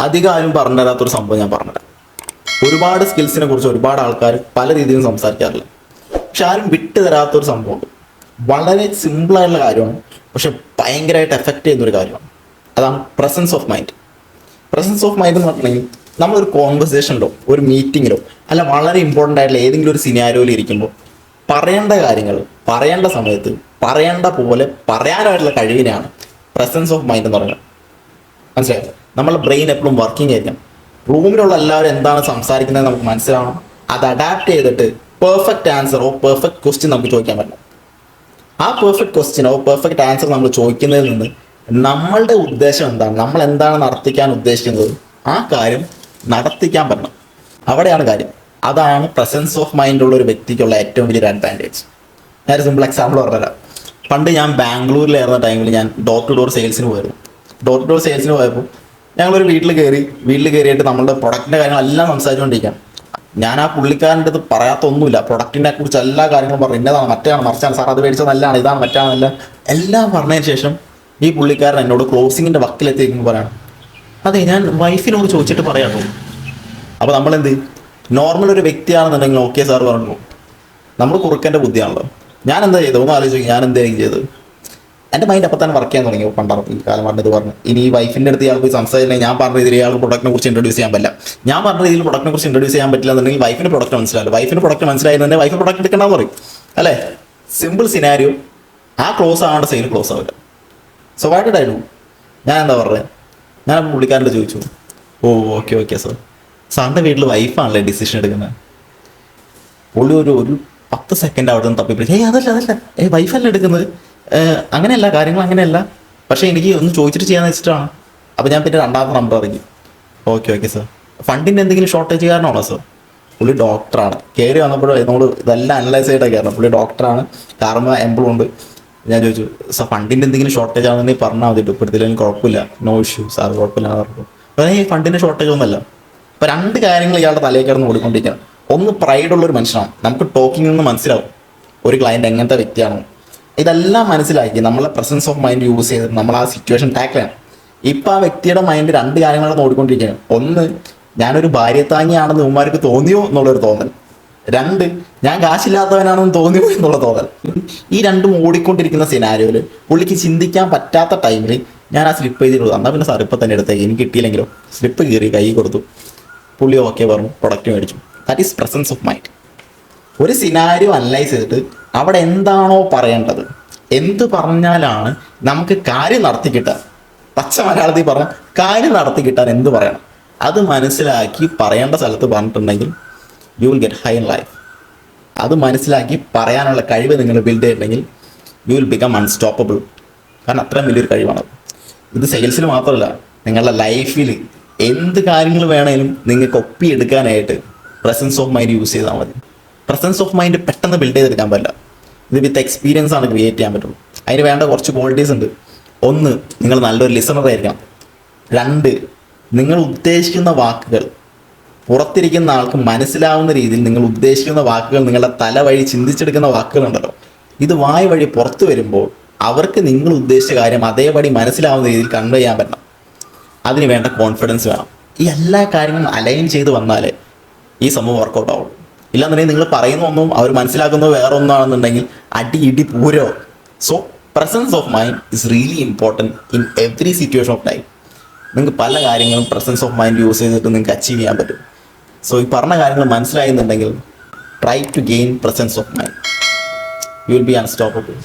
അധികം ആരും പറഞ്ഞു തരാത്തൊരു സംഭവം ഞാൻ പറഞ്ഞുതരാം. ഒരുപാട് സ്കിൽസിനെ കുറിച്ച് ഒരുപാട് ആൾക്കാർ പല രീതിയിലും സംസാരിക്കാറില്ല. പക്ഷെ ആരും വിട്ടു തരാത്തൊരു സംഭവമുണ്ട്. വളരെ സിമ്പിളായിട്ടുള്ള കാര്യമാണ്, പക്ഷെ ഭയങ്കരമായിട്ട് എഫക്റ്റ് ചെയ്യുന്നൊരു കാര്യമാണ്. അതാണ് presence of mind. Presence of mind എന്ന് പറഞ്ഞിട്ടുണ്ടെങ്കിൽ നമ്മളൊരു കോൺവെർസേഷനിലോ ഒരു മീറ്റിങ്ങിലോ അല്ല വളരെ ഇമ്പോർട്ടൻ്റ് ആയിട്ടുള്ള ഏതെങ്കിലും ഒരു സിനാരിയോയിൽ ഇരിക്കുമ്പോൾ പറയേണ്ട കാര്യങ്ങൾ പറയേണ്ട സമയത്ത് പറയേണ്ട പോലെ പറയാനായിട്ടുള്ള കഴിവിനെയാണ് പ്രസൻസ് ഓഫ് മൈൻഡ് എന്ന് പറയുന്നത്. മനസ്സിലായോ? നമ്മളെ ബ്രെയിൻ എപ്പോഴും വർക്കിംഗ് ആയിരിക്കണം. റൂമിലുള്ള എല്ലാവരും എന്താണ് സംസാരിക്കുന്നത് നമുക്ക് മനസ്സിലാവണം. അത് അഡാപ്റ്റ് ചെയ്തിട്ട് പെർഫെക്റ്റ് ആൻസറോ പെർഫെക്റ്റ് ക്വസ്റ്റ്യൻ നമുക്ക് ചോദിക്കാൻ പറ്റണം. ആ പെർഫെക്റ്റ് ക്വസ്റ്റ്യനോ പെർഫെക്റ്റ് ആൻസർ നമ്മൾ ചോദിക്കുന്നതിൽ നിന്ന് നമ്മളുടെ ഉദ്ദേശം എന്താണ്, നമ്മൾ എന്താണ് നടത്തിക്കാൻ ഉദ്ദേശിക്കുന്നത്, ആ കാര്യം നടത്തിക്കാൻ പറ്റണം. അവിടെയാണ് കാര്യം. അതാണ് പ്രസൻസ് ഓഫ് മൈൻഡ് ഉള്ള ഒരു വ്യക്തിക്കുള്ള ഏറ്റവും വലിയൊരു അഡ്വാൻറ്റേജ്. ഞാൻ സിമ്പിൾ എക്സാമ്പിൾ പറഞ്ഞുതരാം. പണ്ട് ഞാൻ ബാംഗ്ലൂരിലായിരുന്ന ടൈമിൽ ഞാൻ ഡോർ ടു ഡോർ സെയിൽസിന് പോയിരുന്നു. ഡോർ ടു ഡോർ സെയിൽസിന് പോയപ്പോൾ ഞങ്ങളൊരു വീട്ടിൽ കയറിയിട്ട് നമ്മളുടെ പ്രൊഡക്റ്റിൻ്റെ കാര്യങ്ങളെല്ലാം സംസാരിച്ചുകൊണ്ടിരിക്കാം. ഞാൻ ആ പുള്ളിക്കാരൻ്റെ അടുത്ത് പറയാത്തൊന്നുമില്ല. പ്രൊഡക്റ്റിനെ കുറിച്ച് എല്ലാ കാര്യങ്ങളും പറഞ്ഞു. ഇന്നതാണ്, മറ്റാണ്, മറിച്ചാണ്, സാർ അത് മേടിച്ചത് നല്ലതാണ്, ഇതാണ്, മറ്റാണ്, എല്ലാം പറഞ്ഞതിന് ശേഷം ഈ പുള്ളിക്കാരൻ എന്നോട് ക്ലോസിങ്ങിൻ്റെ വക്കിലെത്തിയിരിക്കുമ്പോൾ പറയണം, അതെ ഞാൻ വൈഫിനോട് ചോദിച്ചിട്ട് പറയാമോ. അപ്പോൾ നമ്മളെന്ത്, നോർമൽ ഒരു വ്യക്തിയാണെന്നുണ്ടെങ്കിൽ ഓക്കെ സാർ പറഞ്ഞു, നമ്മൾ കുറുക്കൻ്റെ ബുദ്ധിയാണല്ലോ. ഞാൻ എന്താ ചെയ്തത് ഒന്ന് ആലോചിക്കും. ഞാൻ എന്തായിരിക്കും ചെയ്തത്? എൻ്റെ മൈൻഡ് അപ്പം തന്നെ വർക്ക് ചെയ്യാൻ തുടങ്ങി. പണ്ടാണ് ഈ കാലം പറഞ്ഞത് പറഞ്ഞു, ഇനി ഈ വൈഫിൻ്റെ അടുത്ത് ഇയാൾ പോയി സംസാരിച്ചില്ലെങ്കിൽ ഞാൻ പറഞ്ഞ രീതിയിൽ ഇയാൾക്ക് പ്രൊഡക്റ്റിനെ കുറിച്ച് ഇൻട്രൊഡ്യൂസ് ചെയ്യാൻ പറ്റില്ല. ഞാൻ പറഞ്ഞ രീതിയിൽ പ്രൊഡക്റ്റിനെ കുറിച്ച് ഇൻട്രൊഡ്യൂസ് ചെയ്യാൻ പറ്റില്ല എന്നുണ്ടെങ്കിൽ വൈഫിന് പ്രൊഡക്റ്റ് മനസ്സിലാവില്ല. വൈഫിന് പ്രൊഡക്റ്റ് മനസ്സിലായിരുന്നെ വൈഫ് പ്രൊഡക്റ്റ് എടുക്കണമെന്ന് പറയും അല്ലേ? Simple scenario. ആ ക്ലോസ് ആവേണ്ട സെയിൽ ക്ലോസ് ആവില്ല. So what did I do? ഞാൻ എന്താ പറഞ്ഞത്, ഞാൻ പുള്ളിക്കാരൻ്റെ ചോദിച്ചു, ഓ ഓക്കെ സാർ, സാറിൻ്റെ വീട്ടിൽ വൈഫാണല്ലേ ഡിസിഷൻ എടുക്കുന്നത്. പുള്ളി ഒരു 10 സെക്കൻഡ് അവിടെ നിന്ന് തപ്പിപ്പിടിച്ച്, അതല്ല വൈഫല്ല എടുക്കുന്നത്, അങ്ങനെയല്ല, കാര്യങ്ങൾ അങ്ങനെയല്ല, പക്ഷേ എനിക്ക് ഒന്ന് ചോദിച്ചിട്ട് ചെയ്യാന്ന് വെച്ചിട്ടാണ്. അപ്പോൾ ഞാൻ പിന്നെ രണ്ടാമത്തെ നമ്പർ ഇറങ്ങി. ഓക്കെ സാർ, ഫണ്ടിൻ്റെ എന്തെങ്കിലും ഷോർട്ടേജ് കാരണമാണോ സാർ? പുള്ളി ഡോക്ടറാണ്. കയറി വന്നപ്പോൾ നമ്മൾ ഇതെല്ലാം അനലൈസ് ചെയ്തിട്ടാണ് കയറണം. പുള്ളി ഡോക്ടറാണ്, കാർമ എംപ്ലോയ് ഉണ്ട്. ഞാൻ ചോദിച്ചു, സാർ ഫണ്ടിൻ്റെ എന്തെങ്കിലും ഷോർട്ടേജ് ആണെന്നുണ്ടെങ്കിൽ പറഞ്ഞാൽ മതി, ഇപ്പോഴത്തേലും കുഴപ്പമില്ല, നോ ഇഷ്യൂ സാർ, കുഴപ്പമില്ല എന്ന് പറഞ്ഞു. അപ്പോൾ ഈ ഫണ്ടിൻ്റെ ഷോർട്ടേജ് ഒന്നുമല്ല. ഇപ്പോൾ 2 കാര്യങ്ങൾ ഇയാളുടെ തലയിൽ കിടന്ന് ഓടിക്കൊണ്ടിരിക്കുകയാണ്. ഒന്ന്, പ്രൈഡുള്ളൊരു മനുഷ്യനാണ്. നമുക്ക് ടോക്കിങ്ങിൽ നിന്ന് മനസ്സിലാവും ഒരു ക്ലയൻറ്റ് എങ്ങനത്തെ വ്യക്തിയാണോ. ഇതെല്ലാം മനസ്സിലാക്കി നമ്മളെ പ്രസൻസ് ഓഫ് മൈൻഡ് യൂസ് ചെയ്ത് നമ്മൾ ആ സിറ്റുവേഷൻ ടാക്കിൾ ചെയ്യണം. ഇപ്പം ആ വ്യക്തിയുടെ മൈൻഡ് 2 കാര്യങ്ങളാണ് ഓടിക്കൊണ്ടിരിക്കുകയാണ്. ഒന്ന്, ഞാനൊരു ഭാര്യത്താങ്ങിയാണെന്ന് ഉമ്മാർക്ക് തോന്നിയോ എന്നുള്ളൊരു തോന്നൽ. 2, ഞാൻ കാശില്ലാത്തവനാണെന്ന് തോന്നിയോ എന്നുള്ള തോന്നൽ. ഈ 2ഉം ഓടിക്കൊണ്ടിരിക്കുന്ന സിനാരിയോയിൽ പുള്ളിക്ക് ചിന്തിക്കാൻ പറ്റാത്ത ടൈമിൽ ഞാൻ ആ സ്ലിപ്പ് ചെയ്തിട്ടുള്ളൂ. എന്നാൽ പിന്നെ സാർ ഇപ്പം തന്നെ എടുത്തേക്ക്, എനിക്ക് കിട്ടിയില്ലെങ്കിലോ. സ്ലിപ്പ് കീറി കൈ കൊടുത്തു. പുള്ളി ഓക്കെ പറഞ്ഞു, പ്രൊഡക്റ്റ് മേടിച്ചു. That is presence of mind. ഒരു സിനാരിയോ അനലൈസ് ചെയ്തിട്ട് അവിടെ എന്താണോ പറയേണ്ടത്, എന്ത് പറഞ്ഞാലാണ് നമുക്ക് കാര്യം നടത്തി കിട്ടാൻ, പച്ച മലയാളത്തിൽ പറഞ്ഞാൽ കാര്യം നടത്തി കിട്ടാൻ എന്ത് പറയണം, അത് മനസ്സിലാക്കി പറയേണ്ട സ്ഥലത്ത് പറഞ്ഞിട്ടുണ്ടെങ്കിൽ you will get high in life. അത് മനസ്സിലാക്കി പറയാനുള്ള കഴിവ് നിങ്ങൾ ബിൽഡ് ചെയ്തിട്ടുണ്ടെങ്കിൽ യു വിൽ ബിക്കം അൺസ്റ്റോപ്പബിൾ. കാരണം അത്രയും വലിയൊരു കഴിവാണ്. ഇത് സെയിൽസിൽ മാത്രമല്ല, നിങ്ങളുടെ ലൈഫിൽ എന്ത് കാര്യങ്ങൾ വേണമെങ്കിലും നിങ്ങൾക്ക് ഒപ്പിയെടുക്കാനായിട്ട് പ്രസൻസ് ഓഫ് മൈൻഡ് യൂസ് ചെയ്താൽ മതി. പ്രസൻസ് ഓഫ് മൈൻഡ് പെട്ടെന്ന് ബിൽഡ് ചെയ്തെടുക്കാൻ പറ്റില്ല. ഇത് വിത്ത് എക്സ്പീരിയൻസ് ആണ് ക്രിയേറ്റ് ചെയ്യാൻ പറ്റുള്ളൂ. അതിന് വേണ്ട കുറച്ച് ക്വാളിറ്റീസ് ഉണ്ട്. 1, നിങ്ങൾ നല്ലൊരു ലിസണർ ആയിരിക്കണം. 2, നിങ്ങൾ ഉദ്ദേശിക്കുന്ന വാക്കുകൾ പുറത്തിരിക്കുന്ന ആൾക്ക് മനസ്സിലാവുന്ന രീതിയിൽ നിങ്ങൾ ഉദ്ദേശിക്കുന്ന വാക്കുകൾ, നിങ്ങളുടെ തല വഴി ചിന്തിച്ചെടുക്കുന്ന വാക്കുകളുണ്ടല്ലോ, ഇത് വായ് വഴി പുറത്തു വരുമ്പോൾ അവർക്ക് നിങ്ങൾ ഉദ്ദേശിച്ച കാര്യം അതേപടി മനസ്സിലാവുന്ന രീതിയിൽ കൺവേ ചെയ്യാൻ പറ്റണം. അതിന് വേണ്ട കോൺഫിഡൻസ് വേണം. ഈ എല്ലാ കാര്യങ്ങളും അലൈൻ ചെയ്ത് വന്നാലേ ഈ സംഭവം വർക്കൗട്ട് ആവുള്ളൂ. ഇല്ലാന്നുണ്ടെങ്കിൽ നിങ്ങൾ പറയുന്ന ഒന്നും അവർ മനസ്സിലാക്കുന്നത് വേറെ ഒന്നാണെന്നുണ്ടെങ്കിൽ ഇടി പൂരോ. So presence of mind is really important in every situation of life. നിങ്ങൾക്ക് പല കാര്യങ്ങളും പ്രസൻസ് ഓഫ് മൈൻഡ് യൂസ് ചെയ്തിട്ട് നിങ്ങൾക്ക് അച്ചീവ് ചെയ്യാൻ പറ്റും. സോ ഈ പറഞ്ഞ കാര്യങ്ങൾ മനസ്സിലായെന്നുണ്ടെങ്കിൽ try to gain presence of mind. You will be unstoppable.